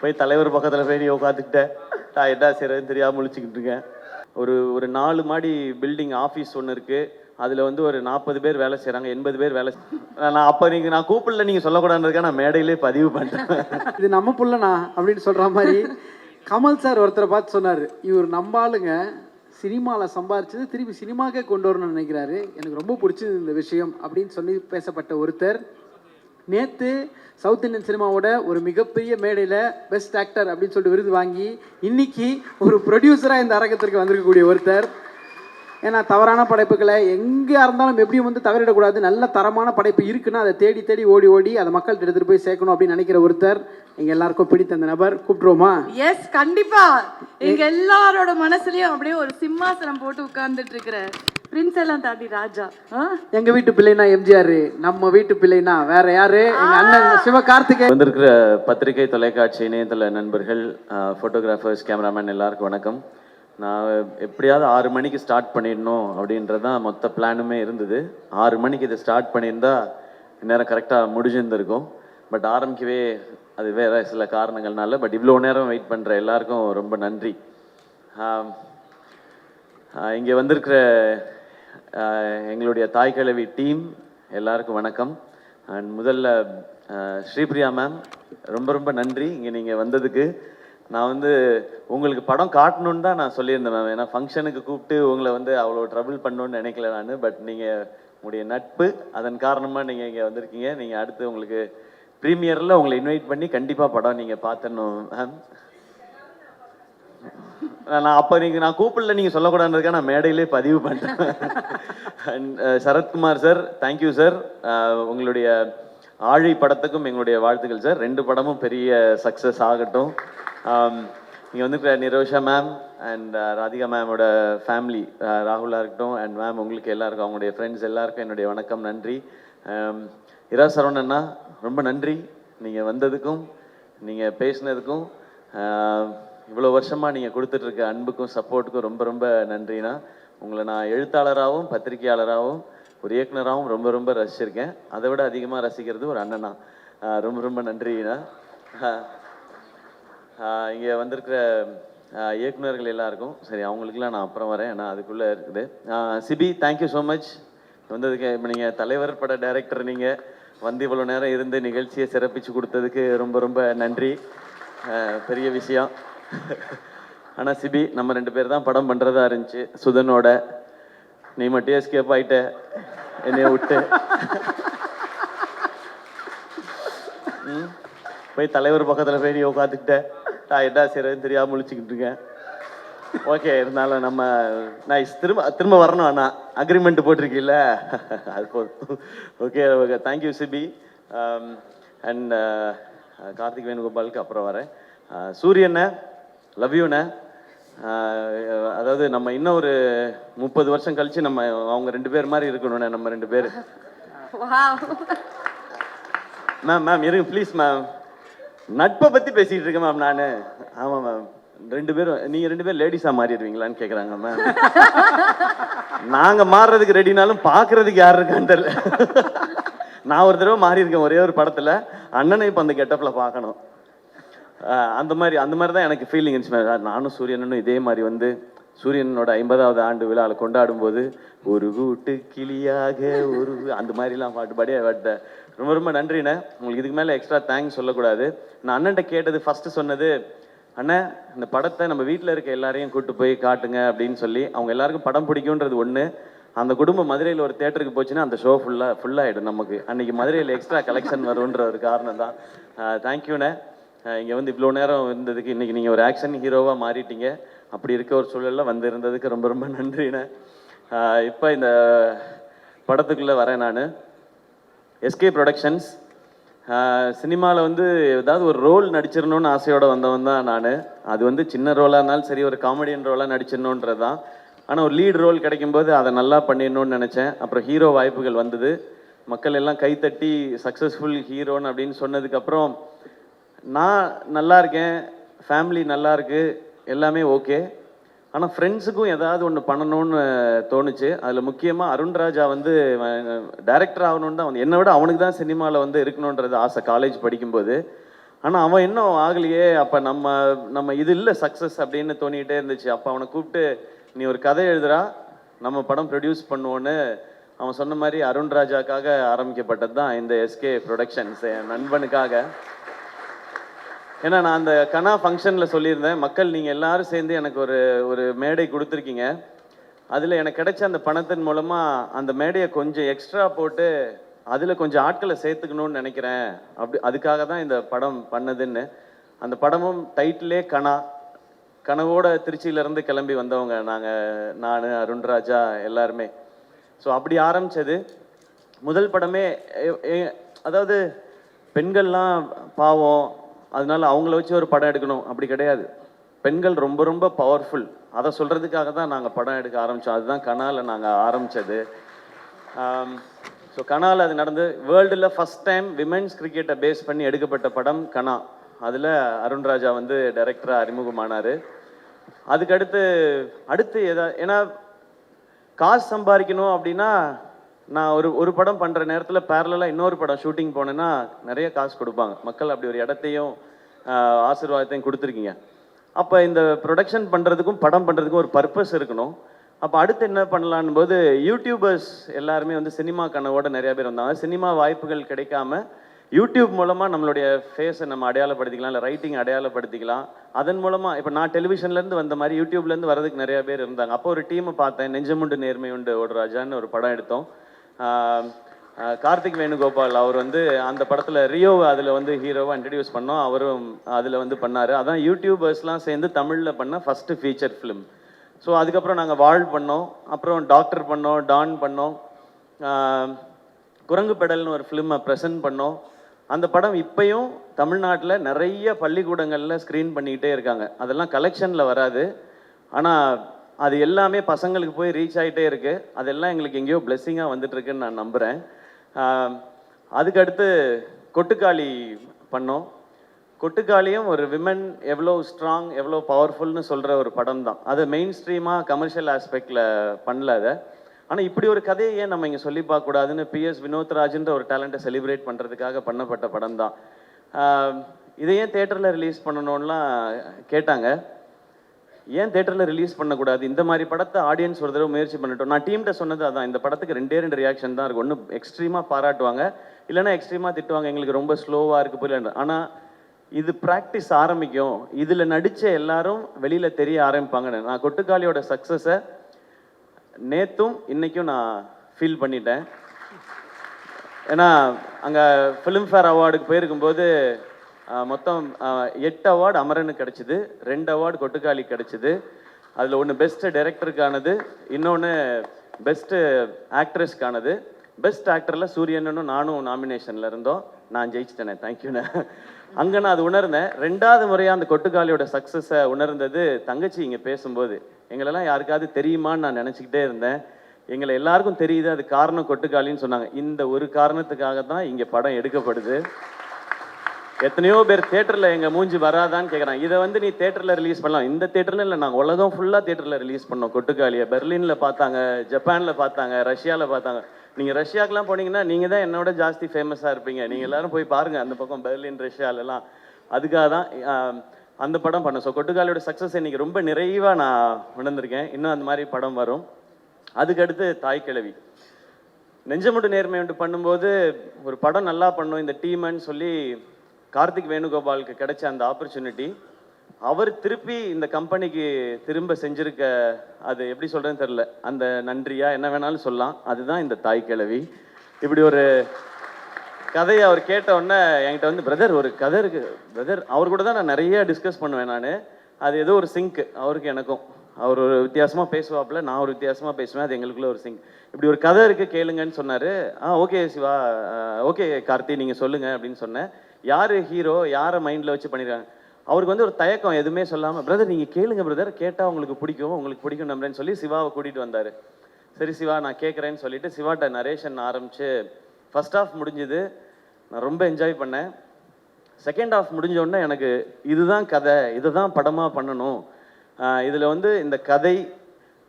போய் தலைவர் பக்கத்தில் போய் நீ உட்காந்துக்கிட்டேன். நான் என்ன செய்கிறேன்னு தெரியாமல் முழிச்சுக்கிட்டு இருக்கேன். ஒரு ஒரு 4 மாடி பில்டிங் ஆஃபீஸ் ஒன்று இருக்குது. அதில் வந்து ஒரு 40 பேர் வேலை செய்கிறாங்க, 80 பேர் வேலை. நான் அப்போ நான் கூப்பிடல, நீங்கள் சொல்லக்கூடாதுன்றதுக்காக நான் மேடையிலே பதிவு பண்ணுறேன். இது நம்ம புள்ளனா அப்படின்னு சொல்கிற மாதிரி கமல் சார் ஒருத்தரை பார்த்து சொன்னார், இவர் நம்ம ஆளுங்க சினிமாவில் சம்பாரிச்சது திருப்பி சினிமாக்கே கொண்டு வரணும்னு நினைக்கிறாரு, எனக்கு ரொம்ப பிடிச்சது இந்த விஷயம் அப்படின்னு சொல்லி பேசப்பட்ட ஒருத்தர் நேற்று சவுத் இந்தியன் சினிமாவோட ஒரு மிகப்பெரிய மேடையில் பெஸ்ட் ஆக்டர் அப்படின்னு சொல்லிட்டு விருது வாங்கி இன்னைக்கு ஒரு ப்ரொடியூசராக இந்த அரங்கத்திற்கு வந்திருக்கக்கூடிய ஒருத்தர். ஏன்னா தவறான படைப்புகளை எங்கே இருந்தாலும் எப்படியும் வந்து தவறிடக்கூடாது, நல்ல தரமான படைப்பு இருக்குன்னா அதை தேடி தேடி ஓடி ஓடி அதை மக்கள்கிட்ட எடுத்துகிட்டு போய் சேர்க்கணும் அப்படின்னு நினைக்கிற ஒருத்தர் எங்க எல்லாருக்கும் பிடித்த அந்த நபர். கூப்பிட்டுருவோமா? எஸ், கண்டிப்பா. எங்க எல்லாரோட மனசுலயும் அப்படியே ஒரு சிம்மாசனம் போட்டு உட்கார்ந்துட்டு இருக்கிற பிரின்ஸ் எல்லாம் தாண்டி ராஜா. எங்க வீட்டு பிள்ளைனா எம்ஜிஆர், நம்ம வீட்டு பிள்ளைனா வேற யாரு? எங்க அண்ணன் சிவகார்த்திகேயன். வந்திருக்கிற பத்திரிகை, தொலைக்காட்சி, இணையதள நண்பர்கள், ஃபோட்டோகிராஃபர்ஸ், கேமராமேன் எல்லாருக்கும் வணக்கம். நான் எப்படியாவது 6 மணிக்கு ஸ்டார்ட் பண்ணிடணும் அப்படின்றது தான் மொத்த பிளானுமே இருந்தது. 6 மணிக்கு இதை ஸ்டார்ட் பண்ணியிருந்தா இந்நேரம் கரெக்டாக முடிஞ்சிருந்திருக்கும். பட் ஆரம்பிக்கவே அது வேறு சில காரணங்கள்னால. பட் இவ்வளோ நேரம் வெயிட் பண்ணுற எல்லாருக்கும் ரொம்ப நன்றி. இங்கே வந்திருக்கிற எங்களுடைய தாய் கிழவி டீம் எல்லாருக்கும் வணக்கம். அண்ட் முதல்ல ஸ்ரீபிரியா மேம் ரொம்ப ரொம்ப நன்றி இங்கே நீங்கள் வந்ததுக்கு. நான் வந்து உங்களுக்கு படம் காட்டணுன்னு தான் நான் சொல்லியிருந்தேன் மேம். ஏன்னா ஃபங்க்ஷனுக்கு கூப்பிட்டு உங்களை வந்து அவ்வளோ ட்ரபிள் பண்ணணுன்னு நினைக்கல நான். பட் நீங்கள் உங்களுடைய நட்பு அதன் காரணமாக நீங்கள் இங்கே வந்திருக்கீங்க. நீங்கள் அடுத்து உங்களுக்கு ப்ரீமியரில் உங்களை இன்வைட் பண்ணி கண்டிப்பாக படம் நீங்கள் பார்த்துடணும் மேம். நான் அப்போ நான் கூப்பிடல, நீங்கள் சொல்லக்கூடாதுன்றதுக்காக நான் மேடையிலே பதிவு பண்ணுறேன். And Sarathkumar sir, thank you sir. உங்களுடைய ஆழி படத்துக்கும் எங்களுடைய வாழ்த்துக்கள் சார். 2 படமும் பெரிய சக்ஸஸ் ஆகட்டும். இங்கே வந்து நிரோஷா மேம் அண்ட் ராதிகா மேமோட ஃபேமிலி, ராகுலாக இருக்கட்டும் அண்ட் மேம் உங்களுக்கு எல்லாருக்கும், அவங்களுடைய ஃப்ரெண்ட்ஸ் எல்லாருக்கும் என்னுடைய வணக்கம், நன்றி. இரா சரவணண்ணா ரொம்ப நன்றி, நீங்கள் வந்ததுக்கும் நீங்கள் பேசினதுக்கும் இவ்வளோ வருஷமாக நீங்கள் கொடுத்துட்ருக்க அன்புக்கும் சப்போர்ட்டுக்கும் ரொம்ப ரொம்ப நன்றிண்ணா. உங்களை நான் எழுத்தாளராகவும் பத்திரிகையாளராகவும் ஒரு இயக்குனராகவும் ரொம்ப ரொம்ப ரசிச்சிருக்கேன். அதை விட அதிகமாக ரசிக்கிறது ஒரு அண்ணனா. ரொம்ப ரொம்ப நன்றிண்ணா. இங்கே வந்திருக்கிற இயக்குநர்கள் எல்லாருக்கும் சரி, அவங்களுக்குலாம் நான் அப்புறம் வரேன், ஏன்னா அதுக்குள்ளே இருக்குது. சிபி, தேங்க்யூ ஸோ மச் வந்ததுக்கு. இப்போ நீங்கள் தலைவர் பட டைரக்டர், நீங்கள் வந்து இவ்வளோ நேரம் இருந்து நிகழ்ச்சியை சிறப்பித்து கொடுத்ததுக்கு ரொம்ப ரொம்ப நன்றி. பெரிய விஷயம். ஆனால் சிபி, நம்ம 2 பேர் தான் படம் பண்ணுறதா இருந்துச்சு சுதனோட. நீ மட்டும் எஸ்கேப் ஆகிட்ட என்னைய விட்டு. போய் தலைவர் பக்கத்தில் போய் நீ உட்காந்துக்கிட்டேன். நான் என்ன செய்கிறேன்னு தெரியாமல் முழிச்சுக்கிட்டு இருக்கேன். ஓகே, இருந்தாலும் நான் திரும்ப வரணும். அண்ணா அக்ரிமெண்ட் போட்டிருக்கீல்ல, அது போதும். Okay okay, thank you Sibi. And Karthik வேணுகோபாலுக்கு அப்புறம் வரேன். சூரியண்ண, லவ் யூண்ணே. அதாவது நம்ம இன்னும் ஒரு 30 வருஷம் கழிச்சு நம்ம அவங்க 2 பேர் மாதிரி இருக்கணும்ண்ணே, நம்ம 2 பேர். மேம் இருங்க ப்ளீஸ் மேம், நட்பை பற்றி பேசிகிட்டு இருக்கேன் மேம் நான். ஆமாம் மேம், 2 பேரும் நீங்கள் 2 பேரும் லேடிஸாக மாறிடுவீங்களான்னு கேட்குறாங்க மேம். நாங்கள் மாறுறதுக்கு ரெடினாலும் பார்க்குறதுக்கு யார் இருக்கான்னு தெரியல. நான் ஒரு தடவை மாறி இருக்கேன் ஒரே ஒரு படத்தில். அண்ணனை இப்போ அந்த கெட்டப்பில் பார்க்கணும். அந்த மாதிரி தான் எனக்கு ஃபீலிங் இருந்துச்சு. நானும் சூரியனும் இதே மாதிரி வந்து சூரியனோட 50வது ஆண்டு விழாவில் கொண்டாடும் போது ஒரு கூட்டு கிளியாக ஒரு அந்த மாதிரிலாம் பாட்டு பாடி ரொம்ப ரொம்ப நன்றிண்ணே. உங்களுக்கு இதுக்கு மேலே எக்ஸ்ட்ரா தேங்க்ஸ் சொல்லக்கூடாது. நான் அண்ணன்ட்ட கேட்டது ஃபஸ்ட்டு சொன்னது, அண்ணன் இந்த படத்தை நம்ம வீட்டில் இருக்க எல்லாரையும் கூப்பிட்டு போய் காட்டுங்க அப்படின்னு சொல்லி. அவங்க எல்லாருக்கும் படம் பிடிக்குன்றது ஒன்று. அந்த குடும்பம் மதுரையில் ஒரு தேட்டருக்கு போச்சுன்னா அந்த ஷோ ஃபுல்லாகிடும் நமக்கு. அன்றைக்கி மதுரையில் எக்ஸ்ட்ரா கலெக்ஷன் வரும்ன்ற ஒரு காரணம் தான். தேங்க்யூண்ணே. இங்கே வந்து இவ்வளோ நேரம் இருந்ததுக்கு. இன்றைக்கி நீங்கள் ஒரு ஆக்ஷன் ஹீரோவாக மாறிட்டீங்க. அப்படி இருக்க ஒரு சூழலில் வந்து இருந்ததுக்கு ரொம்ப ரொம்ப நன்றிண்ணே. இப்போ இந்த படத்துக்குள்ளே வரேன் நான். எஸ்கே ப்ரொடக்ஷன்ஸ் சினிமாவில் வந்து ஏதாவது ஒரு ரோல் நடிச்சிடணும்னு ஆசையோடு வந்தவன் தான் நான். அது வந்து சின்ன ரோலாக இருந்தாலும் சரி, ஒரு காமெடியன் ரோலாக நடிச்சிடணுன்றது தான். ஆனால் ஒரு லீட் ரோல் கிடைக்கும்போது அதை நல்லா பண்ணிடணும்னு நினச்சேன். அப்புறம் ஹீரோ வாய்ப்புகள் வந்தது. மக்கள் எல்லாம் கைத்தட்டி சக்ஸஸ்ஃபுல் ஹீரோன்னு அப்படின்னு சொன்னதுக்கப்புறம் நான் நல்லா இருக்கேன், ஃபேமிலி நல்லா இருக்குது, எல்லாமே ஓகே. ஆனால் ஃப்ரெண்ட்ஸுக்கும் ஏதாவது ஒன்று பண்ணணும்னு தோணுச்சு. அதில் முக்கியமாக அருண்ராஜா வந்து டைரக்டர் ஆகணுன்னு தான் வந்து, என்னை விட அவனுக்கு தான் சினிமாவில் வந்து இருக்கணுன்றது ஆசை காலேஜ் படிக்கும்போது. ஆனால் அவன் இன்னும் ஆகலையே, அப்போ நம்ம நம்ம இது இல்லை சக்ஸஸ் அப்படின்னு தோணிகிட்டே இருந்துச்சு. அப்போ அவனை கூப்பிட்டு நீ ஒரு கதை எழுதுறா, நம்ம படம் ப்ரொடியூஸ் பண்ணுவோன்னு அவன் சொன்ன மாதிரி அருண் ராஜாக்காக ஆரம்பிக்கப்பட்டது தான் இந்த எஸ்கே ப்ரொடக்ஷன்ஸ், என் நண்பனுக்காக. ஏன்னா நான் அந்த கனா ஃபங்க்ஷனில் சொல்லியிருந்தேன், மக்கள் நீங்கள் எல்லாரும் சேர்ந்து எனக்கு ஒரு ஒரு மேடை கொடுத்துருக்கீங்க, அதில் எனக்கு கிடைச்ச அந்த பணத்தின் மூலமாக அந்த மேடையை கொஞ்சம் எக்ஸ்ட்ரா போட்டு அதில் கொஞ்சம் ஆட்களை சேர்த்துக்கணும்னு நினைக்கிறேன், அப்படி அதுக்காக தான் இந்த படம் பண்ணதுன்னு. அந்த படமும் டைட்டிலே கனா, கனவோட திருச்சியிலேருந்து கிளம்பி வந்தவங்க நான் அருண்ராஜா எல்லாருமே. ஸோ அப்படி ஆரம்பித்தது முதல் படமே. அதாவது பெண்கள்லாம் பாவம், அதனால அவங்கள வச்சு ஒரு படம் எடுக்கணும் அப்படி கிடையாது. பெண்கள் ரொம்ப ரொம்ப பவர்ஃபுல், அதை சொல்கிறதுக்காக தான் நாங்கள் படம் எடுக்க ஆரம்பித்தோம். அதுதான் கனாவில் நாங்கள் ஆரம்பித்தது. ஸோ கனாவில் அது நடந்து வேர்ல்டில் ஃபஸ்ட் டைம் விமென்ஸ் கிரிக்கெட்டை பேஸ் பண்ணி எடுக்கப்பட்ட படம் கனா. அதில் அருண்ராஜா வந்து டைரக்டராக அறிமுகமானார். அதுக்கடுத்து ஏன்னா காசு சம்பாதிக்கணும் அப்படின்னா நான் ஒரு படம் பண்ணுற நேரத்தில் பேரலாக இன்னொரு படம் ஷூட்டிங் போனேன்னா நிறைய காசு கொடுப்பாங்க மக்கள். அப்படி ஒரு இடத்தையும் ஆசீர்வாதத்தையும் கொடுத்துருக்கீங்க. அப்போ இந்த ப்ரொடக்ஷன் பண்ணுறதுக்கும் படம் பண்ணுறதுக்கும் ஒரு பர்பஸ் இருக்கணும். அப்போ அடுத்து என்ன பண்ணலான்னு போது யூடியூபர்ஸ் எல்லாருமே வந்து சினிமா கனவோட நிறைய பேர் வந்தாங்க. சினிமா வாய்ப்புகள் கிடைக்காம யூடியூப் மூலமாக நம்மளுடைய ஃபேஸை நம்ம அடையாளப்படுத்திக்கலாம், இல்லை ரைட்டிங் அடையாளப்படுத்திக்கலாம். அதன் மூலமாக இப்போ நான் டெலிவிஷன்லேருந்து வந்த மாதிரி யூடியூப்லேருந்து வரதுக்கு நிறைய பேர் இருந்தாங்க. அப்போ ஒரு டீமை பார்த்தேன், நெஞ்சமுண்டு நேர்மை உண்டு ஓடுராஜான்னு ஒரு படம் எடுத்தோம். கார்த்திக் வேணுகோபால் அவர் வந்து அந்த படத்தில் ரியோவை அதில் வந்து ஹீரோவாக இன்ட்ரடியூஸ் பண்ணோம். அவரும் அதில் வந்து பண்ணார். அதான் யூடியூபர்ஸ்லாம் சேர்ந்து தமிழில் பண்ண ஃபஸ்ட்டு ஃபீச்சர் ஃபிலிம். ஸோ அதுக்கப்புறம் நாங்கள் வாழ் பண்ணோம், அப்புறம் டாக்டர் பண்ணோம், டான் பண்ணோம், குரங்கு பெடல்னு ஒரு ஃபிலிமை ப்ரெசென்ட் பண்ணோம். அந்த படம் இப்போயும் தமிழ்நாட்டில் நிறைய பள்ளிக்கூடங்களில் ஸ்க்ரீன் பண்ணிக்கிட்டே இருக்காங்க. அதெல்லாம் கலெக்ஷனில் வராது, ஆனால் அது எல்லாமே பசங்களுக்கு போய் ரீச் ஆகிட்டே இருக்குது. அதெல்லாம் எங்களுக்கு எங்கேயோ பிளெஸ்ஸிங்காக வந்துட்டுருக்குன்னு நான் நம்புகிறேன். அதுக்கடுத்து கொட்டுக்காளி பண்ணோம். கொட்டுக்காளியும் ஒரு விமன் எவ்வளோ ஸ்ட்ராங், எவ்வளோ பவர்ஃபுல்னு சொல்கிற ஒரு படம் தான். அது மெயின் ஸ்ட்ரீமாக கமர்ஷியல் ஆஸ்பெக்டில் பண்ணல அதை. ஆனால் இப்படி ஒரு கதையை ஏன் நம்ம இங்கே சொல்லி பார்க்கக்கூடாதுன்னு பிஎஸ் வினோத்ராஜ்ன்ற ஒரு டேலண்ட்டை செலிப்ரேட் பண்ணுறதுக்காக பண்ணப்பட்ட படம் தான். இதை ஏன் தேட்டரில் ரிலீஸ் பண்ணணும்லாம் கேட்டாங்க. ஏன் தேட்டரில் ரிலீஸ் பண்ணக்கூடாது, இந்த மாதிரி படத்தை ஆடியன்ஸ் ஒரு தடவை முயற்சி பண்ணிட்டோம். நான் டீம்கிட்ட சொன்னது அதான், இந்த படத்துக்கு 2 ரியாக்ஷன் தான் இருக்கும். ஒன்று எக்ஸ்ட்ரீமாக பாராட்டுவாங்க, இல்லைன்னா எக்ஸ்ட்ரீமாக திட்டுவாங்க, எங்களுக்கு ரொம்ப ஸ்லோவாக இருக்குது புரியல. ஆனால் இது ப்ராக்டிஸ் ஆரம்பிக்கும், இதில் நடித்த எல்லாரும் வெளியில் தெரிய ஆரம்பிப்பாங்கன்னு. நான் கொட்டுக்காளியோட சக்ஸஸை நேற்றும் இன்றைக்கும் நான் ஃபீல் பண்ணிட்டேன். ஏன்னா அங்கே ஃபிலிம்ஃபேர் அவார்டுக்கு போயிருக்கும்போது மொத்தம் 8 அவார்டு அமரனுக்கு கிடச்சிது, 2 அவார்டு கொட்டுக்காளி கிடச்சிது. அதில் ஒன்று பெஸ்ட்டு டைரக்டருக்கானது, இன்னொன்று பெஸ்ட்டு ஆக்ட்ரஸ்க்கானது. பெஸ்ட் ஆக்டரில் சூரியனும் நானும் நாமினேஷனில் இருந்தோம். நான் ஜெயிச்சிட்டேனே, தேங்க்யூண்ணே. அங்கே நான் அது உணர்ந்தேன். 2வது முறையாக அந்த கொட்டுக்காளியோட சக்ஸஸை உணர்ந்தது தங்கச்சி இங்கே பேசும்போது. எங்களெல்லாம் யாருக்காவது தெரியுமான்னு நான் நினச்சிக்கிட்டே இருந்தேன். எங்களை எல்லாருக்கும் தெரியுது, அது காரணம் கொட்டுக்காளின்னு சொன்னாங்க. இந்த ஒரு காரணத்துக்காக தான் இங்கே படம் எடுக்கப்படுது. எத்தனையோ பேர் தேட்டரில் எங்கள் மூஞ்சி வராதான்னு கேட்குறாங்க. இதை வந்து நீ தேட்டரில் ரிலீஸ் பண்ணலாம். இந்த தேட்டரில் இல்லை, நாங்கள் உலகம் ஃபுல்லாக தேட்டரில் ரிலீஸ் பண்ணோம் கொட்டுக்காளியை. பெர்லினில் பார்த்தாங்க, ஜப்பானில் பார்த்தாங்க, ரஷ்யாவில் பார்த்தாங்க. நீங்கள் ரஷ்யாக்கெலாம் போனீங்கன்னா நீங்கள் தான் என்னோட ஜாஸ்தி ஃபேமஸாக இருப்பீங்க. நீங்கள் எல்லோரும் போய் பாருங்கள் அந்த பக்கம் பெர்லின், ரஷ்யாலெலாம். அதுக்காக தான் அந்த படம் பண்ணேன். ஸோ கொட்டுக்காளியோட சக்ஸஸ் இன்றைக்கி ரொம்ப நிறைவாக நான் உணர்ந்திருக்கேன். இன்னும் அந்த மாதிரி படம் வரும். அதுக்கடுத்து தாய் கிழவி, நெஞ்சமுண்டு நேர்மை உண்டு பண்ணும்போது ஒரு படம் நல்லா பண்ணும் இந்த டீம்னு சொல்லி கார்த்திக் வேணுகோபாலுக்கு கிடைச்ச அந்த ஆப்பர்ச்சுனிட்டி அவர் திருப்பி இந்த கம்பெனிக்கு திரும்ப செஞ்சிருக்க, அது எப்படி சொல்கிறேன்னு தெரில, அந்த நன்றியா என்ன வேணாலும் சொல்லலாம். அதுதான் இந்த தாய் கிழவி. இப்படி ஒரு கதையை அவர் கேட்ட உடனே என்கிட்ட வந்து பிரதர் ஒரு கதை இருக்குது பிரதர். அவர் கூட தான் நான் நிறைய டிஸ்கஸ் பண்ணுவேன். நான் அது ஏதோ ஒரு சிங்க் அவருக்கு எனக்கும். அவர் ஒரு வித்தியாசமாக பேசுவாப்பில், நான் ஒரு வித்தியாசமாக பேசுவேன். அது எங்களுக்குள்ள ஒரு சிங்க். இப்படி ஒரு கதை இருக்குது கேளுங்கன்னு சொன்னார். ஓகே சிவா, ஓகே கார்த்தி நீங்கள் சொல்லுங்கள் அப்படின்னு சொன்னேன். யார் ஹீரோ, யாரை மைண்டில் வச்சு பண்ணியிருக்காங்க. அவருக்கு வந்து ஒரு தயக்கம், எதுவுமே சொல்லாமல் பிரதர் நீங்கள் கேளுங்க பிரதர், கேட்டால் உங்களுக்கு பிடிக்கும், உங்களுக்கு பிடிக்கும் நம்புறேன்னு சொல்லி சிவாவை கூட்டிகிட்டு வந்தார். சரி சிவா நான் கேட்குறேன்னு சொல்லிட்டு சிவாட்ட நரேஷன் ஆரம்பித்து ஃபர்ஸ்ட் ஹாஃப் முடிஞ்சுது. நான் ரொம்ப என்ஜாய் பண்ணேன். செகண்ட் ஹாஃப் முடிஞ்சோடனே எனக்கு இதுதான் கதை, இதை தான் படமாக பண்ணணும். இதில் வந்து இந்த கதை,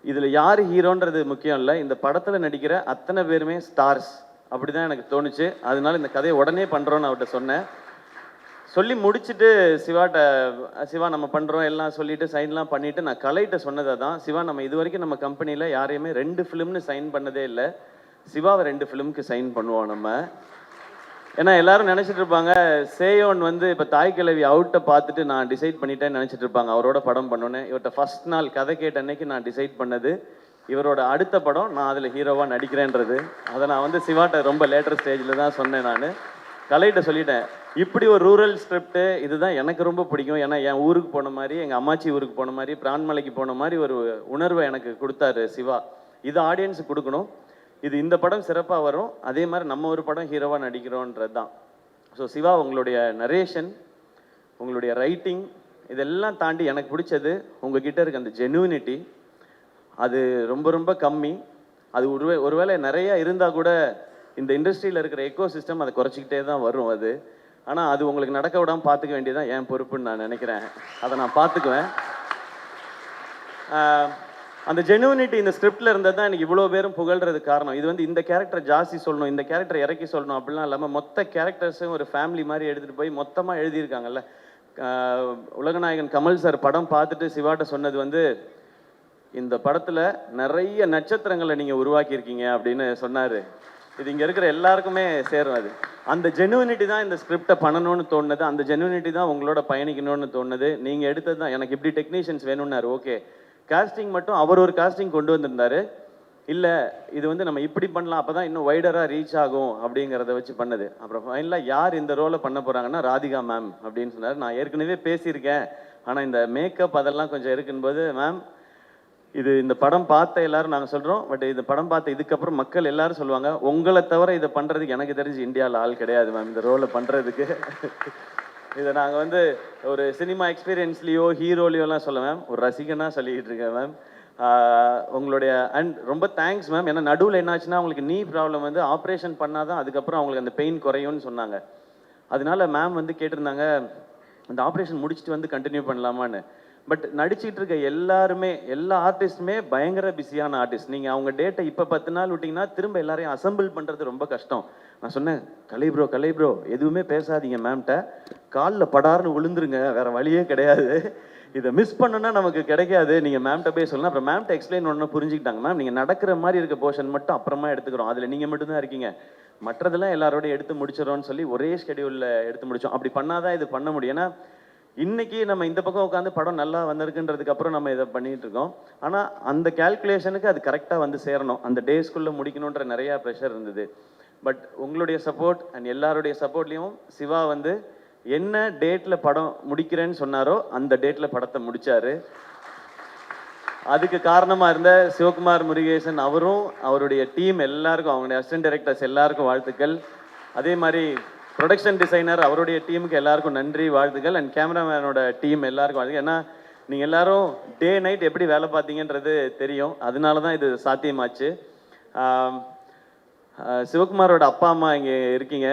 இதில் யார் ஹீரோன்றது முக்கியம் இல்லை, இந்த படத்தில் நடிக்கிற அத்தனை பேருமே ஸ்டார்ஸ், அப்படி தான் எனக்கு தோணுச்சு. அதனால இந்த கதையை உடனே பண்ணுறோன்னு அவர்கிட்ட சொன்னேன். சொல்லி முடிச்சுட்டு சிவாட்ட, சிவா நம்ம பண்ணுறோம் எல்லாம் சொல்லிட்டு சைன்லாம் பண்ணிவிட்டு நான் கலைகிட்ட சொன்னதை தான், சிவா நம்ம இது வரைக்கும் நம்ம கம்பெனியில் யாரையுமே 2 ஃபிலிம்னு சைன் பண்ணதே இல்லை, சிவாவை 2 ஃபிலிமுக்கு சைன் பண்ணுவோம் நம்ம. ஏன்னா எல்லாரும் நினச்சிட்டு இருப்பாங்க சேயோன் வந்து இப்போ தாய் கிழவி அவுட்டை பார்த்துட்டு நான் டிசைட் பண்ணிட்டேன்னு நினச்சிட்டு இருப்பாங்க அவரோட படம் பண்ணோன்னே. இவர்கிட்ட ஃபர்ஸ்ட் நாள் கதை கேட்ட அன்னைக்கு நான் டிசைட் பண்ணது இவரோட அடுத்த படம் நான் அதில் ஹீரோவாக நடிக்கிறேன்றது. அதை நான் வந்து சிவாட்ட ரொம்ப லேட்டர் ஸ்டேஜில் தான் சொன்னேன். நான் கலைகிட்ட சொல்லிட்டேன், இப்படி ஒரு ரூரல் ஸ்கிரிப்ட் இதுதான் எனக்கு ரொம்ப பிடிக்கும். ஏன்னா என் ஊருக்கு போன மாதிரி, எங்கள் அம்மாச்சி ஊருக்கு போன மாதிரி, பிரான்மலைக்கு போன மாதிரி ஒரு உணர்வை எனக்கு கொடுத்தாரு சிவா. இது ஆடியன்ஸுக்கு கொடுக்கணும், இது இந்த படம் சிறப்பாக வரும், அதே மாதிரி நம்ம ஒரு படம் ஹீரோவாக நடிக்கிறோன்றது தான். ஸோ சிவா, உங்களுடைய நரேஷன், உங்களுடைய ரைட்டிங், இதெல்லாம் தாண்டி எனக்கு பிடிச்சது உங்ககிட்ட இருக்க அந்த ஜெனுவினிட்டி. அது ரொம்ப ரொம்ப கம்மி. அது ஒருவேளை நிறைய இருந்தால் கூட இந்த இண்டஸ்ட்ரியில் இருக்கிற எக்கோ சிஸ்டம் அதை குறைச்சிக்கிட்டே தான் வரும் அது. ஆனால் அது உங்களுக்கு நடக்க விடாமல் பார்த்துக்க வேண்டியதான் என் பொறுப்புன்னு நான் நினைக்கிறேன். அதை நான் பார்த்துக்குவேன். அந்த ஜெனுவினிட்டி இந்த ஸ்கிரிப்டில் இருந்தது தான் எனக்கு இவ்வளோ பேரும் புகழ்றதுக்கு காரணம். இது வந்து இந்த கேரக்டர் ஜாஸ்தி சொல்லணும், இந்த கேரக்டர் இறக்கி சொல்லணும் அப்படிலாம் இல்லாமல் மொத்த கேரக்டர்ஸும் ஒரு ஃபேமிலி மாதிரி எடுத்துகிட்டு போய் மொத்தமாக எழுதியிருக்காங்கல்ல. உலகநாயகன் கமல் சார் படம் பார்த்துட்டு சிவாட்ட சொன்னது வந்து, இந்த படத்தில் நிறைய நட்சத்திரங்களை நீங்கள் உருவாக்கியிருக்கீங்க அப்படின்னு சொன்னார். இது இங்கே இருக்கிற எல்லாருக்குமே சேரும். அது அந்த ஜெனுவினிட்டி தான் இந்த ஸ்கிரிப்டை பண்ணணும்னு தோணுது, அந்த ஜெனுவினிட்டி தான் உங்களோட பயணிக்கணும்னு தோணுது. நீங்கள் எடுத்தது தான் எனக்கு இப்படி டெக்னீஷியன்ஸ் வேணும்னாரு. ஓகே, காஸ்டிங் மட்டும் அவர் ஒரு காஸ்டிங் கொண்டு வந்திருந்தாரு. இல்லை இது வந்து நம்ம இப்படி பண்ணலாம், அப்போ தான் இன்னும் வைடராக ரீச் ஆகும் அப்படிங்கிறத வச்சு பண்ணது. அப்புறம் ஃபைனலாக யார் இந்த ரோலை பண்ண போகிறாங்கன்னா ராதிகா மேம் அப்படின்னு சொன்னார். நான் ஏற்கனவே பேசியிருக்கேன், ஆனால் இந்த மேக்கப் அதெல்லாம் கொஞ்சம் இருக்கும்போது, மேம் இது இந்த படம் பார்த்த எல்லாரும் நாங்கள் சொல்கிறோம், பட் இந்த படம் பார்த்த இதுக்கப்புறம் மக்கள் எல்லாரும் சொல்லுவாங்க, உங்களை தவிர இதை பண்ணுறதுக்கு எனக்கு தெரிஞ்சு இந்தியாவில் ஆள் கிடையாது மேம் இந்த ரோலை பண்ணுறதுக்கு. இதை நாங்கள் வந்து ஒரு சினிமா எக்ஸ்பீரியன்ஸ்லேயோ ஹீரோலையோலாம் சொல்ல மேம், ஒரு ரசிகனாக சொல்லிக்கிட்டு இருக்கேன் மேம். உங்களுடைய அண்ட் ரொம்ப தேங்க்ஸ் மேம். ஏன்னா நடுவில் என்னாச்சுன்னா அவங்களுக்கு நீ ப்ராப்ளம் வந்து ஆப்ரேஷன் பண்ணால் தான் அதுக்கப்புறம் அவங்களுக்கு அந்த பெயின் குறையும்னு சொன்னாங்க. அதனால மேம் வந்து கேட்டிருந்தாங்க, அந்த ஆப்ரேஷன் முடிச்சுட்டு வந்து கண்டினியூ பண்ணலாமான்னு. பட் நடிச்சிட்டு இருக்க எல்லாருமே, எல்லா ஆர்டிஸ்ட்டுமே பயங்கர பிஸியான ஆர்டிஸ்ட். நீங்கள் அவங்க டேட்டை இப்போ 10 நாள் விட்டிங்கன்னா திரும்ப எல்லாரையும் அசம்பிள் பண்ணுறது ரொம்ப கஷ்டம். நான் சொன்னேன், கலை ப்ரோ எதுவுமே பேசாதீங்க மேம்கிட்ட, காலில் படார்னு விழுந்துருங்க, வேற வழியே கிடையாது, இதை மிஸ் பண்ணுன்னா நமக்கு கிடைக்காது, நீங்கள் மேம்கிட்ட போய் சொல்லணும். அப்புறம் மேம்கிட்ட எக்ஸ்பிளைன் ஒன்று புரிஞ்சுக்கிட்டாங்க, மேம் நீங்கள் நடக்கிற மாதிரி இருக்க போர்ஷன் மட்டும் அப்புறமா எடுத்துக்கிறோம், அதில் நீங்கள் மட்டும்தான் இருக்கீங்க, மற்றதெல்லாம் எல்லாரோடையும் எடுத்து முடிச்சிடறோன்னு சொல்லி ஒரே ஸ்கெடியூலில் எடுத்து முடித்தோம். அப்படி பண்ணாதான் இது பண்ண முடியும். ஏன்னா இன்னைக்கு நம்ம இந்த பக்கம் உட்காந்து படம் நல்லா வந்திருக்குன்றதுக்கு அப்புறம் நம்ம இதை பண்ணிட்டு இருக்கோம். ஆனால் அந்த கேல்குலேஷனுக்கு அது கரெக்டாக வந்து சேரணும், அந்த டேஸ்க்குள்ளே முடிக்கணுன்ற நிறையா ப்ரெஷர் இருந்தது. பட் உங்களுடைய சப்போர்ட் அண்ட் எல்லாருடைய சப்போர்ட்லேயும் சிவா வந்து என்ன டேட்டில் படம் முடிக்கிறேன்னு சொன்னாரோ அந்த டேட்டில் படத்தை முடித்தார். அதுக்கு காரணமாக இருந்த சிவகுமார் முருகேசன் அவரும் அவருடைய டீம் எல்லாருக்கும், அவங்களுடைய அசிஸ்டன்ட் டைரக்டர்ஸ் எல்லாருக்கும் வாழ்த்துக்கள். அதே மாதிரி ப்ரொடக்ஷன் டிசைனர் அவருடைய டீமுக்கு எல்லாருக்கும் நன்றி, வாழ்த்துக்கள். அண்ட் கேமராமேனோட டீம் எல்லாருக்கும் வாழ்த்துக்கள். ஏன்னா நீங்கள் எல்லாரும் டே நைட் எப்படி வேலை பார்த்தீங்கன்றது தெரியும், அதனால தான் இது சாத்தியமாச்சு. சிவகுமாரோட அப்பா அம்மா இங்கே இருக்கீங்க,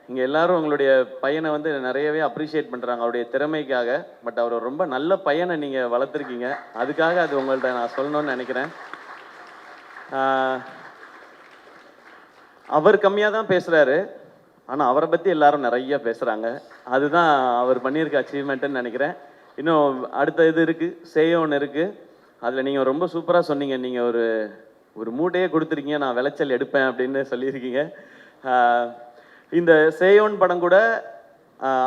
இங்கே எல்லாரும் உங்களுடைய பையனை வந்து நிறையவே அப்ரிஷியேட் பண்ணுறாங்க அவருடைய திறமைக்காக. பட் அவர் ரொம்ப நல்ல பையனை நீங்கள் வளர்த்துருக்கீங்க, அதுக்காக அது உங்கள்கிட்ட நான் சொல்லணும்னு நினைக்கிறேன். அவர் கம்மியாக தான் பேசுகிறாரு, ஆனால் அவரை பற்றி எல்லாரும் நிறைய பேசுகிறாங்க, அதுதான் அவர் பண்ணியிருக்க அச்சீவ்மெண்ட்டுன்னு நினைக்கிறேன். இன்னும் அடுத்த இது இருக்குது, சேயோன்னு இருக்குது, அதில் நீங்கள் ரொம்ப சூப்பராக சொன்னீங்க, நீங்கள் ஒரு மூட்டையே கொடுத்துருக்கீங்க, நான் விளைச்சல் எடுப்பேன் அப்படின்னு சொல்லியிருக்கீங்க. இந்த சேயோன் படம் கூட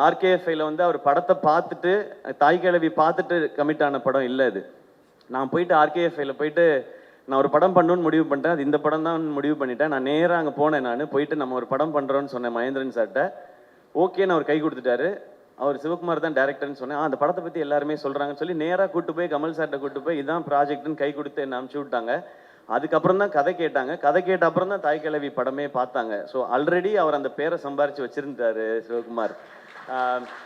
ஆர்கேஎஃப்ஐயில் வந்து அவர் படத்தை பார்த்துட்டு, தாய் கிழவி பார்த்துட்டு கமிட் ஆன படம் இல்லை இது. நான் போயிட்டு ஆர்கேஎஃப்ஐயில் போயிட்டு நான் ஒரு படம் பண்ணணும்னு முடிவு பண்ணிட்டேன், அது இந்த படம் தான் முடிவு பண்ணிட்டேன். நான் நேராக அங்கே போனேன், நான் போயிட்டு நம்ம ஒரு படம் பண்ணுறோன்னு சொன்னேன் மகேந்திரன் சார்கிட்ட. ஓகேன்னு அவர் கை கொடுத்துட்டாரு. அவர் சிவகுமார் தான் டேரக்டர்னு சொன்னேன். அந்த படத்தை பற்றி எல்லாருமே சொல்கிறாங்கன்னு சொல்லி நேராக கூப்பிட்டு போய் கமல் சார்கிட்ட கூப்பிட்டு போய் இதான் ப்ராஜெக்ட்னு கை கொடுத்து என்ன அனுப்பிச்சி விட்டாங்க. அதுக்கப்புறம் தான் கதை கேட்டாங்க, கதை கேட்ட அப்புறம் தான் தாய் கிழவி படமே பார்த்தாங்க. ஸோ ஆல்ரெடி அவர் அந்த பேரை சம்பாரித்து வச்சுருந்தாரு சிவகுமார்.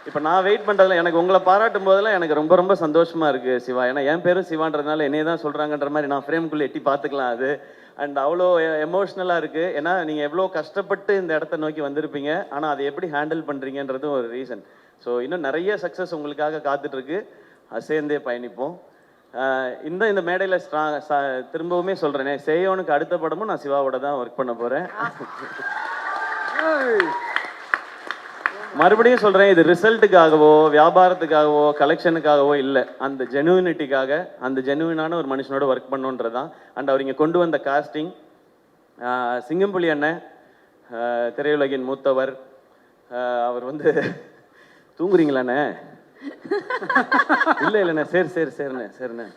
இப்போ நான் வெயிட் பண்ணுறதுல எனக்கு உங்களை பாராட்டும் போதெல்லாம் எனக்கு ரொம்ப ரொம்ப சந்தோஷமாக இருக்குது சிவா. ஏன்னா என் பேரும் சிவான்றதுனால என்னையே தான் சொல்கிறாங்கன்ற மாதிரி நான் ஃப்ரேம்குள்ளே எட்டி பார்த்துக்கலாம் அது. அண்ட் அவ்வளோ எமோஷ்னலாக இருக்குது. ஏன்னா நீங்கள் எவ்வளோ கஷ்டப்பட்டு இந்த இடத்த நோக்கி வந்திருப்பீங்க, ஆனால் அதை எப்படி ஹேண்டில் பண்ணுறீங்கன்றதும் ஒரு ரீசன். ஸோ இன்னும் நிறைய சக்ஸஸ் உங்களுக்காக காத்துட்ருக்கு, அது சேர்ந்தே பயணிப்போம். இந்த மேடையில் திரும்பவுமே சொல்கிறேனே, சேயோனுக்கு அடுத்த படமும் நான் சிவாவோட தான் ஒர்க் பண்ண போகிறேன். மறுபடியும் சொல்கிறேன், இது ரிசல்ட்டுக்காகவோ வியாபாரத்துக்காகவோ கலெக்ஷனுக்காகவோ இல்லை, அந்த ஜெனுவினிட்டிக்காக, அந்த ஜெனுவினான ஒரு மனுஷனோட ஒர்க் பண்ணுன்றது தான். அண்ட் அவர் இங்கே கொண்டு வந்த காஸ்டிங், சிங்கம்புலி அண்ணன் திரையுலகின் மூத்தவர், அவர் வந்து தூங்குறீங்களாண்ணே? இல்லை இல்லைண்ணே, சரிண்ணே.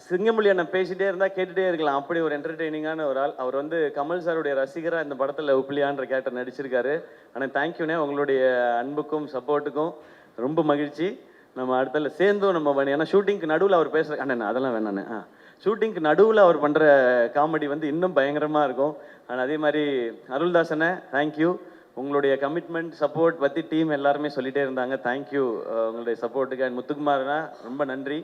சிங்கமொழி அண்ணன் பேசிட்டே இருந்தால் கேட்டுகிட்டே இருக்கலாம், அப்படி ஒரு என்டர்டெய்னிங்கான ஒரு ஆள். அவர் வந்து கமல் சாருடைய ரசிகராக இந்த படத்தில் உப்பிலியான்ற கேரக்டர் நடிச்சிருக்காரு. ஆனால் தேங்க்யூண்ணே, உங்களுடைய அன்புக்கும் சப்போர்ட்டுக்கும் ரொம்ப மகிழ்ச்சி. நம்ம அடுத்தல சேர்ந்தும் நம்ம ஏன்னா ஷூட்டிங்க்கு நடுவில் அவர் பேசுகிற அண்ணன் அதெல்லாம் வேணாண்ணே. ஷூட்டிங்க்கு நடுவில் அவர் பண்ணுற காமெடி வந்து இன்னும் பயங்கரமாக இருக்கும். ஆனால் அதே மாதிரி அருள்தாசனை தேங்க்யூ, உங்களுடைய கமிட்மெண்ட் சப்போர்ட் பற்றி டீம் எல்லாருமே சொல்லிகிட்டே இருந்தாங்க. தேங்க்யூ உங்களுடைய சப்போர்ட்டுக்கு. அண்ட் முத்துக்குமார்னா ரொம்ப நன்றி.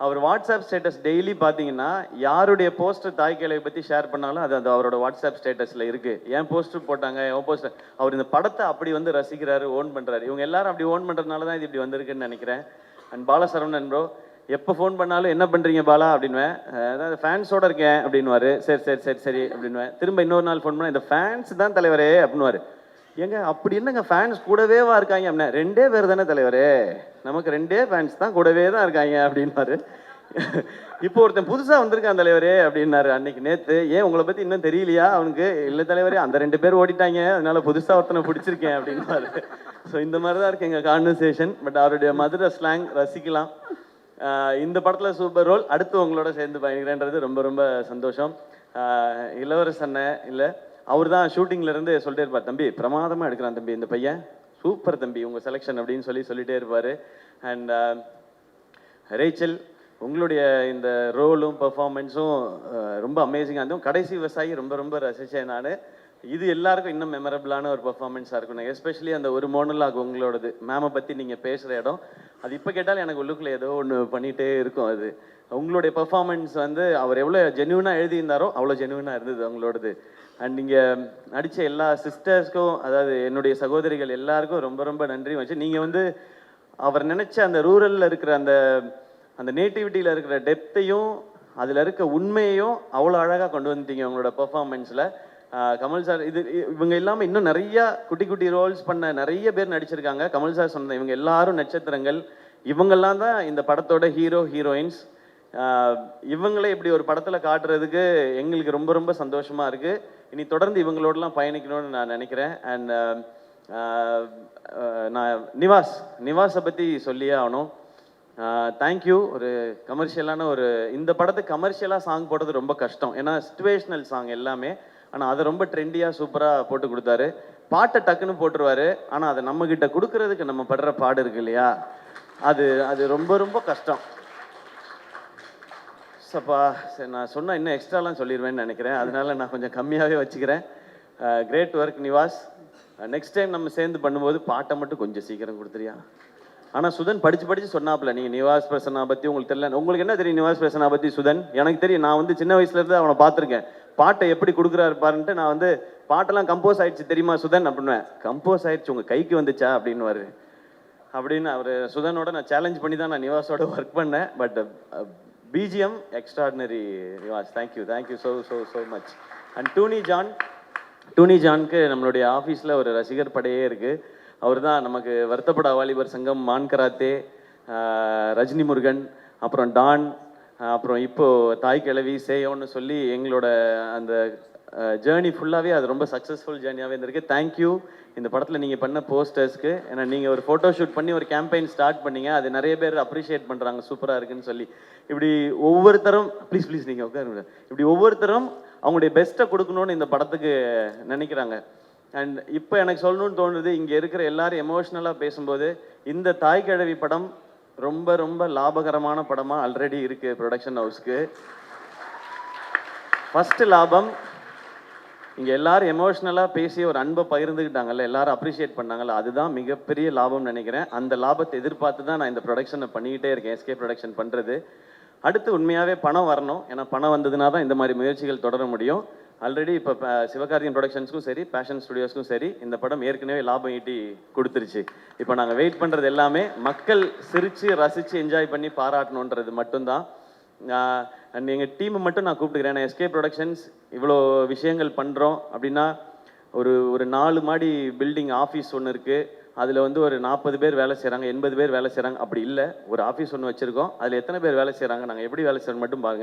அவர் வாட்ஸ்அப் ஸ்டேட்டஸ் டெய்லி பார்த்தீங்கன்னா யாருடைய போஸ்டர் தாய்க்கிழவை பற்றி ஷேர் பண்ணாலும் அது அவரோட வாட்ஸ்அப் ஸ்டேட்டஸில் இருக்குது. ஏன் போஸ்டர் போட்டாங்க, என் போஸ்டர், அவர் இந்த படத்தை அப்படி வந்து ரசிக்கிறாரு, ஓன் பண்ணுறாரு. இவங்க எல்லாரும் அப்படி ஓன் பண்ணுறதுனால தான் இது இப்படி வந்திருக்குன்னு நினைக்கிறேன். அண்ட் பாலசரவணன் ப்ரோ எப்போ ஃபோன் பண்ணாலும் என்ன பண்ணுறீங்க பாலா அப்படின்வேன், அதாவது ஃபேன்ஸோடு இருக்கேன் அப்படின்வாரு. சரி அப்படின்வேன். திரும்ப இன்னொரு நாள் ஃபோன் பண்ணால் இந்த ஃபேன்ஸ் தான் தலைவரே அப்படின்வாரு. ஏங்க அப்படி என்னங்க ஃபேன்ஸ் கூடவேவா இருக்காங்க அப்படின்னா, 2 பேர் தானே தலைவரே, நமக்கு 2 ஃபேன்ஸ் தான் கூடவே தான் இருக்காங்க அப்படின்னாரு. இப்போ ஒருத்தன் புதுசாக வந்திருக்கான் தலைவரே அப்படின்னாரு அன்னைக்கு நேற்று. ஏன் உங்களை பற்றி இன்னும் தெரியலையா அவனுக்கு? இல்லை தலைவரே, அந்த 2 பேர் ஓடிட்டாங்க, அதனால புதுசாக ஒருத்தனை பிடிச்சிருக்கேன் அப்படின்னாரு. ஸோ இந்த மாதிரி தான் இருக்கு எங்கள் கான்வர்சேஷன். பட் அவருடைய மதுரை ஸ்லாங் ரசிக்கலாம். இந்த படத்தில் சூப்பர் ரோல். அடுத்து உங்களோட சேர்ந்து பயணிக்கிறேன்றது ரொம்ப ரொம்ப சந்தோஷம். இளவரசண்ண இல்லை, அவர் தான் ஷூட்டிங்லேருந்து சொல்லிட்டே இருப்பார், தம்பி பிரமாதமாக எடுக்கிறான் தம்பி, இந்த பையன் சூப்பர் தம்பி உங்கள் செலெக்ஷன் அப்படின்னு சொல்லிட்டே இருப்பார். அண்ட் ரேச்சல், உங்களுடைய இந்த ரோலும் பர்ஃபார்மன்ஸும் ரொம்ப அமேசிங்காக இருந்தும். கடைசி விவசாயி ரொம்ப ரொம்ப ரசித்தேன் நான். இது எல்லாருக்கும் இன்னும் மெமரபிளான ஒரு பர்ஃபார்மன்ஸாக இருக்கும். எஸ்பெஷலி அந்த ஒரு மோனலாக் உங்களோடது, மேமை பற்றி நீங்கள் பேசுகிற இடம், அது இப்போ கேட்டாலும் எனக்கு உள்ளுக்குள்ளே ஏதோ ஒன்று பண்ணிகிட்டே இருக்கும். அது உங்களுடைய பர்ஃபார்மன்ஸ் வந்து அவர் எவ்வளோ ஜென்யூனாக எழுதியிருந்தாரோ அவ்வளோ ஜென்யூனாக இருந்தது உங்களோடது. அண்ட் நீங்கள் நடித்த எல்லா சிஸ்டர்ஸ்க்கும், அதாவது என்னுடைய சகோதரிகள் எல்லாருக்கும் ரொம்ப ரொம்ப நன்றி வச்சு. நீங்கள் வந்து அவர் நினச்ச அந்த ரூரலில் இருக்கிற அந்த நேட்டிவிட்டியில் இருக்கிற டெப்த்தையும் அதில் இருக்க உண்மையையும் அவ்வளோ அழகாக கொண்டு வந்துட்டீங்க உங்களோட பர்ஃபார்மன்ஸில். கமல் சார் இவங்க இல்லாமல் இன்னும் நிறையா குட்டி குட்டி ரோல்ஸ் பண்ண நிறைய பேர் நடிச்சிருக்காங்க. கமல் சார் சொன்ன இவங்க எல்லாரும் நட்சத்திரங்கள். இவங்கெல்லாம் தான் இந்த படத்தோட ஹீரோ ஹீரோயின்ஸ். இவங்களே இப்படி ஒரு படத்தில் காட்டுறதுக்கு எங்களுக்கு ரொம்ப ரொம்ப சந்தோஷமாக இருக்குது. இனி தொடர்ந்து இவங்களோடலாம் பயணிக்கணும்னு நான் நினைக்கிறேன். அண்ட் நான் நிவாஸை பற்றி சொல்லியே ஆகணும். தேங்க்யூ. ஒரு கமர்ஷியலான இந்த படத்துக்கு கமர்ஷியலாக சாங் போடுறது ரொம்ப கஷ்டம், ஏன்னா சிச்சுவேஷ்னல் சாங் எல்லாமே. ஆனால் அதை ரொம்ப ட்ரெண்டியாக சூப்பராக போட்டு கொடுத்தாரு. பாட்டை டக்குன்னு போட்டுருவாரு, ஆனால் அதை நம்மக்கிட்ட கொடுக்கறதுக்கு நம்ம படுற பாடு இருக்கு இல்லையா, அது ரொம்ப ரொம்ப கஷ்டம். சப்பா சரி, நான் சொன்னால் இன்னும் எக்ஸ்ட்ராலாம் சொல்லிடுவேன்னு நினைக்கிறேன், அதனால நான் கொஞ்சம் கம்மியாகவே வச்சுக்கிறேன். Great work Nivas. Next time நம்ம சேர்ந்து பண்ணும்போது பாட்டை மட்டும் கொஞ்சம் சீக்கிரம் கொடுத்துறியா? ஆனால் சுதன் படித்து சொன்னாப்புல, நீங்கள் நிவாஸ் பிரசன்னா பற்றி உங்களுக்கு தெரியல. உங்களுக்கு என்ன தெரியும் நிவாஸ் பிரசன்னா பற்றி சுதன்? எனக்கு தெரியும், நான் வந்து சின்ன வயசுலேருந்து அவனை பார்த்துருக்கேன். பாட்டை எப்படி கொடுக்குறாரு பாருன்ட்டு நான் வந்து பாட்டெல்லாம் கம்போஸ் ஆயிடுச்சு தெரியுமா சுதன் அப்படின்னுவேன். கம்போஸ் ஆயிடுச்சு உங்கள் கைக்கு வந்துச்சா அப்படின்னுவாரு. அப்படின்னு அவர் சுதனோட நான் சேலஞ்ச் பண்ணி தான் நான் நிவாஸோட ஒர்க் பண்ணேன். But BGM extraordinary Nivas. Thank you so much. And டூனி ஜானுக்கு நம்மளுடைய ஆஃபீஸில் ஒரு ரசிகர் படையே இருக்குது. அவர் தான் நமக்கு வருத்தப்பட வாலிபர் சங்கம், மான் கராத்தே, ரஜினி முருகன், அப்புறம் டான், அப்புறம் இப்போது தாய் கிழவி சேயோன்னு சொல்லி எங்களோட அந்த ஜேர்னி ஃபுல்லாகவே அது ரொம்ப சக்ஸஸ்ஃபுல் ஜேர்னியாகவே இருந்திருக்கு. தேங்க்யூ இந்த படத்தில் நீங்கள் பண்ண போஸ்டர்ஸ்க்கு. ஏன்னா நீங்கள் ஒரு ஃபோட்டோ ஷூட் பண்ணி ஒரு கேம்பெயின் ஸ்டார்ட் பண்ணீங்க, அது நிறைய பேர் அப்ரிஷியேட் பண்ணுறாங்க, சூப்பராக இருக்குன்னு சொல்லி. இப்படி ஒவ்வொருத்தரும் ப்ளீஸ் நீங்கள் உட்காருங்க, இப்படி ஒவ்வொருத்தரும் அவங்களுடைய பெஸ்ட்டை கொடுக்கணுன்னு இந்த படத்துக்கு நினைக்கிறாங்க. அண்ட் இப்போ எனக்கு சொல்லணும்னு தோணுது, இங்கே இருக்கிற எல்லாரும் எமோஷ்னலாக பேசும்போது இந்த தாய் கிழவி படம் ரொம்ப ரொம்ப லாபகரமான படமாக ஆல்ரெடி இருக்குது ப்ரொடக்ஷன் ஹவுஸ்க்கு. ஃபஸ்ட்டு லாபம் இங்கே எல்லாரும் எமோஷ்னலாக பேசி ஒரு அன்பை பகிர்ந்துக்கிட்டாங்கல்ல, எல்லாரும் அப்ரிஷியேட் பண்ணாங்கல்ல, அதுதான் மிகப்பெரிய லாபம்னு நினைக்கிறேன். அந்த லாபத்தை எதிர்பார்த்து தான் நான் இந்த ப்ரொடக்ஷனை பண்ணிக்கிட்டே இருக்கேன், எஸ்கே ப்ரொடக்ஷன் பண்ணுறது. அடுத்து உண்மையாகவே பணம் வரணும், ஏன்னா பணம் வந்ததுனா தான் இந்த மாதிரி முயற்சிகள் தொடர முடியும். ஆல்ரெடி இப்போ சிவகார்த்திகேயன் ப்ரொடக்ஷன்ஸ்க்கும் சரி, பேஷன் ஸ்டுடியோஸ்க்கும் சரி, இந்த படம் ஏற்கனவே லாபம் ஈட்டி கொடுத்துருச்சு. இப்போ நாங்கள் வெயிட் பண்ணுறது எல்லாமே மக்கள் சிரித்து ரசித்து என்ஜாய் பண்ணி பாராட்டணுன்றது மட்டும்தான். எங்கள் டீமை மட்டும் நான் கூப்பிட்டுக்கிறேன். ஏன்னா எஸ்கே ப்ரொடக்ஷன்ஸ் இவ்வளோ விஷயங்கள் பண்ணுறோம் அப்படின்னா ஒரு 4 மாடி பில்டிங் ஆஃபீஸ் ஒன்று இருக்குது. அதில் வந்து ஒரு 40 பேர் வேலை செய்கிறாங்க, 80 பேர் வேலை செய்கிறாங்க. அப்படி இல்லை, ஒரு ஆஃபீஸ் ஒன்று வச்சுருக்கோம். அதில் எத்தனை பேர் வேலை செய்கிறாங்க, நாங்கள் எப்படி வேலை செய்கிறோம் மட்டும் பாருங்கள்.